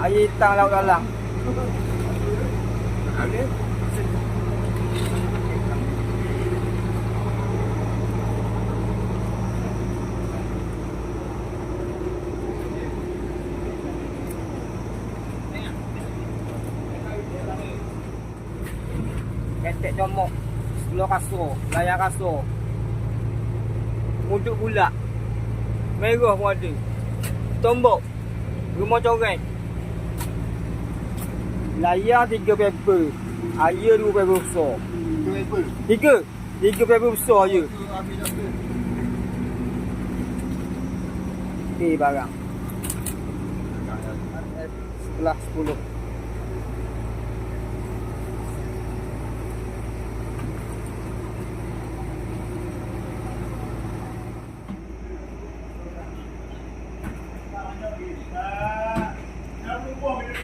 Air hitam laut dalam. Ketek comok, sebelah kasur, layar kasur. Muduk bulat. Merah pun ada. Tombok. Rumah coreng. Layar 3 paper. Air 2 paper besar. 3 paper besar je. Okey barang. Sebelah 10.